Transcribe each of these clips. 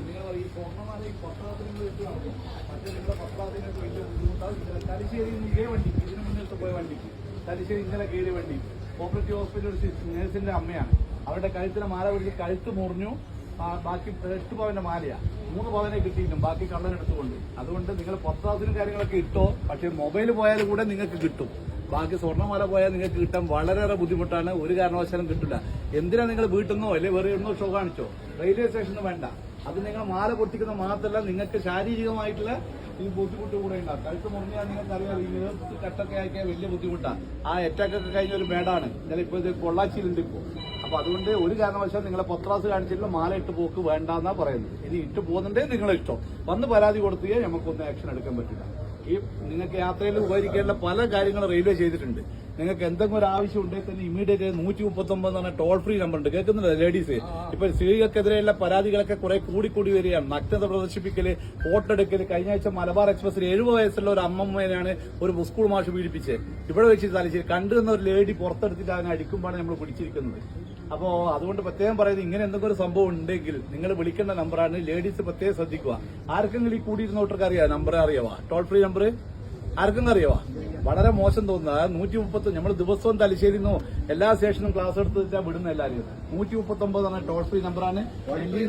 നിങ്ങൾ ഈ സ്വർണ്ണമാല ഈ പത്രാത്തിന് കിട്ടുകയാണ്. മറ്റേ നിങ്ങളുടെ പത്രാതിനൊക്കെ വലിയ ബുദ്ധിമുട്ടാണ്. ഇന്നലെ തലശ്ശേരി ഇതേ വണ്ടിക്ക് ഇതിന് മുന്നിലത്തെ പോയ വണ്ടിക്ക് തലശ്ശേരി ഇന്നലെ കയറിയ വണ്ടി കോപ്പറേറ്റീവ് ഹോസ്പിറ്റൽ ഒരു നേഴ്സിന്റെ അമ്മയാണ്. അവരുടെ കഴുത്തിലെ മാല പിടിച്ച് കഴുത്ത് മുറിഞ്ഞു. ബാക്കി 8 പവന്റെ മാലയാ, 3 പവനെ കിട്ടിയിട്ടും ബാക്കി കള്ളനെടുത്തുകൊണ്ട്. അതുകൊണ്ട് നിങ്ങൾ പത്രാസിനും കാര്യങ്ങളൊക്കെ ഇട്ടോ, പക്ഷെ മൊബൈൽ പോയാലും കൂടെ നിങ്ങൾക്ക് കിട്ടും. ബാക്കി സ്വർണ്ണമാല പോയാൽ നിങ്ങൾക്ക് കിട്ടാൻ വളരെയേറെ ബുദ്ധിമുട്ടാണ്. ഒരു കാരണവശാലും കിട്ടില്ല. എന്തിനാ നിങ്ങൾ വീട്ടിൽ നിന്നോ അല്ലെ വേറെ എവിടുന്നോ ഷോ കാണിച്ചോ? റെയിൽവേ സ്റ്റേഷന് വേണ്ട. അത് നിങ്ങൾ മാല പൊട്ടിക്കുന്ന മാത്രമല്ല, നിങ്ങൾക്ക് ശാരീരികമായിട്ടുള്ള ഈ ബുദ്ധിമുട്ട് കൂടെ ഉണ്ടാകും. കഴുത്ത് മുറിഞ്ഞാൽ നിങ്ങൾക്ക് അറിയാം, ഈ നേരത്ത് കട്ടൊക്കെ ആക്കിയാൽ വലിയ ബുദ്ധിമുട്ടാണ്. ആ അറ്റാക്കൊക്കെ കഴിഞ്ഞ ഒരു മേടാണ്. ഇന്നലെ ഇപ്പോൾ ഇത് പൊള്ളാച്ചിയിലുണ്ട് ഇപ്പോൾ. അപ്പൊ അതുകൊണ്ട് ഒരു കാരണവശാൽ നിങ്ങളെ പത്രാസ് കാണിച്ചിട്ടുള്ള മാല ഇട്ട് പോക്ക് വേണ്ടെന്നാ പറയുന്നത്. ഇനി ഇട്ട് പോകുന്നുണ്ടേ നിങ്ങളെ ഇഷ്ടം. വന്ന് പരാതി കൊടുത്തേ നമുക്കൊന്നും ആക്ഷൻ എടുക്കാൻ പറ്റില്ല. ഈ നിങ്ങൾക്ക് യാത്രയിൽ ഉപകരിക്കാനുള്ള പല കാര്യങ്ങളും റെയിൽവേ ചെയ്തിട്ടുണ്ട്. നിങ്ങൾക്ക് എന്തെങ്കിലും ഒരു ആവശ്യം ഉണ്ടെങ്കിൽ തന്നെ ഇമ്മീഡിയറ്റ് 139 എന്ന് പറഞ്ഞ ടോൾ ഫ്രീ നമ്പർ ഉണ്ട്. കേൾക്കുന്നില്ല ലേഡീസ്? ഇപ്പൊ സ്ത്രീകൾക്കെതിരെയുള്ള പരാതികളൊക്കെ കുറെ കൂടി വരികയാണ്. നഗ്നത പ്രദർശിപ്പിക്കല്, ഫോട്ടോ എടുക്കല്. കഴിഞ്ഞ ആഴ്ച മലബാർ എക്സ്പ്രസിൽ 70 വയസ്സുള്ള ഒരു അമ്മമ്മേനാണ് ഒരു സ്കൂൾ മാഷ് പീഡിപ്പിച്ചത്. ഇവിടെ വെച്ച് തലശ്ശേരി കണ്ടുവന്ന ഒരു ലേഡി പുറത്തെടുത്തിട്ട് അതിനെ അടിക്കുമ്പോഴാണ് നമ്മൾ പിടിച്ചിരിക്കുന്നത്. അപ്പോ അതുകൊണ്ട് പ്രത്യേകം പറയുന്നത്, ഇങ്ങനെ എന്തെങ്കിലും ഒരു സംഭവം ഉണ്ടെങ്കിൽ നിങ്ങൾ വിളിക്കേണ്ട നമ്പറാണ്. ലേഡീസ് പ്രത്യേകം ശ്രദ്ധിക്കുക. ആർക്കെങ്കിലും ഈ കൂടിയിരുന്നോട്ടർക്ക് അറിയാം നമ്പർ അറിയാവാ? ടോൾ ഫ്രീ നമ്പർ ആർക്കെങ്കിലും അറിയാവാ? വളരെ മോശം തോന്നുന്നത് 130. നമ്മൾ ദിവസവും തലശ്ശേരിന്നോ എല്ലാ സ്റ്റേഷനും ക്ലാസ് എടുത്ത് വെച്ചാൽ വിടുന്ന എല്ലാവരും. 139 എന്ന ടോൾ ഫ്രീ നമ്പറാണ്. ഡൽഹി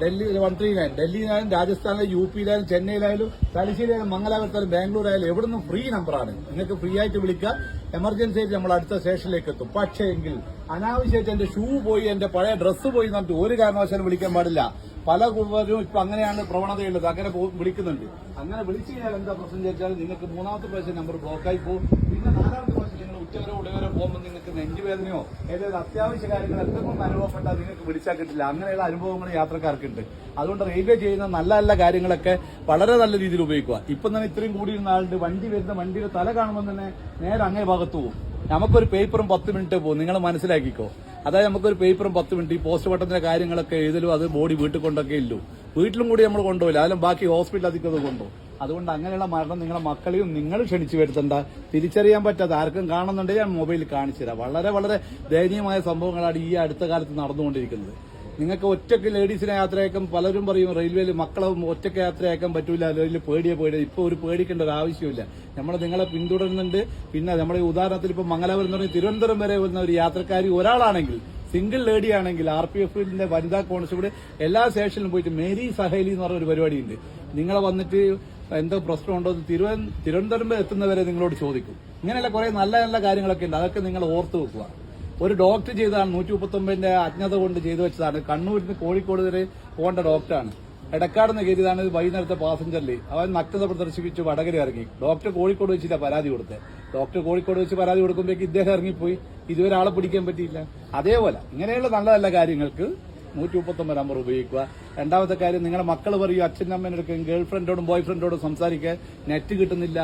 139, ഡൽഹിയിലായാലും രാജസ്ഥാനിലും യു പിയിലായാലും ചെന്നൈയിലായാലും തലശ്ശേരിയായാലും മംഗലാപുരത്തായാലും ബാംഗ്ലൂരായാലും എവിടുന്നും ഫ്രീ നമ്പറാണ്. നിങ്ങൾക്ക് ഫ്രീ ആയിട്ട് വിളിക്കുക. എമർജൻസി ആയിട്ട് നമ്മൾ അടുത്ത സ്റ്റേഷനിലേക്ക് എത്തും. പക്ഷേ എങ്കിൽ അനാവശ്യമായിട്ട് എന്റെ ഷൂ പോയി, എന്റെ പഴയ ഡ്രസ്സ് പോയി എന്നിട്ട് ഒരു കാരണവശാലും വിളിക്കാൻ പാടില്ല. പല കുടുംബരും ഇപ്പൊ അങ്ങനെയാണ് പ്രവണതയുള്ളത്. അങ്ങനെ വിളിക്കുന്നുണ്ട്. അങ്ങനെ വിളിച്ചു കഴിഞ്ഞാൽ എന്താ പ്രശ്നം ചോദിച്ചാൽ നിങ്ങൾക്ക് 3ാമത്തെ പ്രാവശ്യം നമ്പർ ബ്ലോക്കായി പോകും. പിന്നെ 4ാമത്തെ പ്രാവശ്യം നിങ്ങൾ ഉച്ചവരെ ഉടവരെ പോകുമ്പോൾ നിങ്ങൾക്ക് നെഞ്ചുവേദനയോ ഏതെങ്കിലും അത്യാവശ്യ കാര്യങ്ങൾ എന്തെങ്കിലും അനുഭവപ്പെട്ടാൽ നിങ്ങൾക്ക് വിളിച്ചാൽ കിട്ടില്ല. അങ്ങനെയുള്ള അനുഭവങ്ങൾ യാത്രക്കാർക്കുണ്ട്. അതുകൊണ്ട് റെയിൽവേ ചെയ്യുന്ന നല്ല നല്ല കാര്യങ്ങളൊക്കെ വളരെ നല്ല രീതിയിൽ ഉപയോഗിക്കുക. ഇപ്പം തന്നെ ഇത്രയും കൂടിയിരുന്ന ആളുടെ വണ്ടി വരുന്ന വണ്ടിയുടെ തല കാണുമ്പോൾ തന്നെ നേരെ അങ്ങേ ഭാഗത്ത് പോകും. നമുക്കൊരു പേപ്പറും 10 മിനിറ്റ് പോകും. നിങ്ങൾ മനസ്സിലാക്കിക്കോ. അതായത് നമുക്കൊരു പേപ്പറും 10 മിനിറ്റ് ഈ പോസ്റ്റ് പട്ടത്തിന്റെ കാര്യങ്ങളൊക്കെ എഴുതലും അത് ബോഡി വീട്ടിൽ കൊണ്ടൊക്കെ ഇല്ലു. വീട്ടിലും കൂടി നമ്മൾ കൊണ്ടുപോയില്ല. അതിലും ബാക്കി ഹോസ്പിറ്റൽ അധികം കൊണ്ടുപോകും. അതുകൊണ്ട് അങ്ങനെയുള്ള മരണം നിങ്ങളെ മക്കളെയും നിങ്ങൾ ക്ഷണിച്ചു വരുത്തണ്ട. തിരിച്ചറിയാൻ പറ്റാത്ത ആർക്കും കാണുന്നുണ്ടെങ്കിൽ ഞാൻ മൊബൈലിൽ കാണിച്ചു തരാം. വളരെ വളരെ ദയനീയമായ സംഭവങ്ങളാണ് ഈ അടുത്ത കാലത്ത് നടന്നുകൊണ്ടിരിക്കുന്നത്. നിങ്ങൾക്ക് ഒറ്റയ്ക്ക് ലേഡീസിനെ യാത്രയാക്കാൻ പലരും പറയും റെയിൽവേയിൽ മക്കളെ ഒറ്റയ്ക്ക് യാത്രയാക്കാൻ പറ്റൂല, അല്ലെങ്കിൽ പേടിയെ. ഇപ്പൊ ഒരു പേടിക്കേണ്ട ഒരു ആവശ്യമില്ല. നമ്മൾ നിങ്ങളെ പിന്തുടരുന്നുണ്ട്. പിന്നെ നമ്മുടെ ഉദാഹരണത്തിൽ ഇപ്പൊ മംഗലാപുരം എന്ന് പറഞ്ഞാൽ തിരുവനന്തപുരം വരെ വരുന്ന ഒരു യാത്രക്കാരി ഒരാളാണെങ്കിൽ, സിംഗിൾ ലേഡി ആണെങ്കിൽ RPF വനിതാ കോൺസ്റ്റബിൾ എല്ലാ സ്റ്റേഷനിലും പോയിട്ട് മേരി സഹേലി എന്ന് പറഞ്ഞ ഒരു പരിപാടിയുണ്ട്. നിങ്ങളെ വന്നിട്ട് എന്തോ പ്രശ്നമുണ്ടോ തിരുവനന്തപുരം എത്തുന്നവരെ നിങ്ങളോട് ചോദിക്കും. ഇങ്ങനെയുള്ള കുറെ നല്ല നല്ല കാര്യങ്ങളൊക്കെ ഉണ്ട്. അതൊക്കെ നിങ്ങൾ ഓർത്തു വെക്കുക. ഒരു ഡോക്ടർ ചെയ്തതാണ് 139 അജ്ഞത കൊണ്ട് ചെയ്തു വെച്ചതാണ്. കണ്ണൂരിൽ നിന്ന് കോഴിക്കോട് വരെ പോകേണ്ട ഡോക്ടറാണ്. എടക്കാട് നിന്ന് കയറിയതാണ് വൈകുന്നേരത്തെ പാസഞ്ചറിൽ. അവൻ നഗ്നത പ്രദർശിപ്പിച്ച് വടകര ഇറങ്ങി. ഡോക്ടർ കോഴിക്കോട് വെച്ചിട്ടാണ് പരാതി കൊടുത്തത്. ഡോക്ടർ കോഴിക്കോട് വെച്ച് പരാതി കൊടുക്കുമ്പോഴേക്ക് ഇദ്ദേഹം ഇറങ്ങിപ്പോയി. ഇതുവരെ ആളെ പിടിക്കാൻ പറ്റിയില്ല. അതേപോലെ ഇങ്ങനെയുള്ള നല്ല നല്ല കാര്യങ്ങൾക്ക് 139 നമ്പർ ഉപയോഗിക്കുക. രണ്ടാമത്തെ കാര്യം, നിങ്ങളുടെ മക്കൾ പറയും അച്ഛനും അമ്മേനോടൊക്കെ ഗേൾ ഫ്രണ്ടോടും ബോയ് ഫ്രണ്ടോടും സംസാരിക്കാൻ നെറ്റ് കിട്ടുന്നില്ല.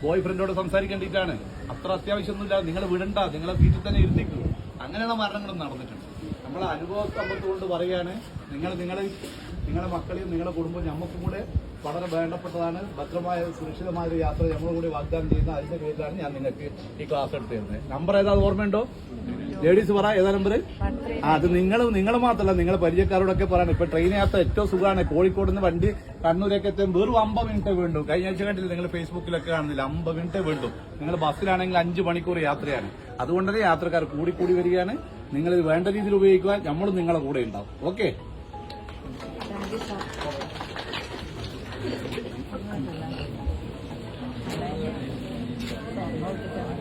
ബോയ് ഫ്രണ്ടോട് സംസാരിക്കേണ്ടിയിട്ടാണ്. അത്ര അത്യാവശ്യമൊന്നുമില്ല. നിങ്ങൾ വിടണ്ട. നിങ്ങളെ വീട്ടിൽ തന്നെ ഇരുത്തിക്കും. അങ്ങനെയുള്ള മരണങ്ങളും നടന്നിട്ടുണ്ട്. നമ്മളെ അനുഭവ സമ്പത്ത് കൊണ്ട് പറയുകയാണ്. നിങ്ങളുടെ മക്കളെയും നിങ്ങളുടെ കുടുംബം നമുക്കും കൂടെ വളരെ വേണ്ടപ്പെട്ടതാണ്. ഭദ്രമായ സുരക്ഷിതമായ ഒരു യാത്ര നമ്മളും കൂടി വാഗ്ദാനം ചെയ്യുന്ന അതിന്റെ പേരിലാണ് ഞാൻ നിങ്ങൾക്ക് ഈ ക്ലാസ് എടുത്തു തരുന്നത്. നമ്പർ ഏതാ ഓർമ്മയുണ്ടോ? ലേഡീസ് പറ, ഏതാ നമ്പർ? അത് നിങ്ങൾ മാത്രമല്ല, നിങ്ങളെ പരിചയക്കാരോടൊക്കെ പറയണം. ഇപ്പൊ ട്രെയിൻ യാത്ര ഏറ്റവും സുഖമാണ്. കോഴിക്കോട് നിന്ന് വണ്ടി കണ്ണൂരേക്ക് എത്താൻ വെറും 50 മിനിറ്റ് വേണ്ടു. കഴിഞ്ഞ ആഴ്ച കണ്ടില്ല നിങ്ങൾ ഫേസ്ബുക്കിലൊക്കെ കാണുന്നില്ല, 50 മിനിറ്റ് വേണ്ടു. നിങ്ങൾ ബസ്സിലാണെങ്കിൽ 5 മണിക്കൂർ യാത്രയാണ്. അതുകൊണ്ട് തന്നെ യാത്രക്കാർ കൂടി വരികയാണ്. നിങ്ങൾ ഇത് വേണ്ട രീതിയിൽ ഉപയോഗിക്കുക. നമ്മളും നിങ്ങളെ കൂടെ ഉണ്ടാവും. ഓക്കെ. Thank you.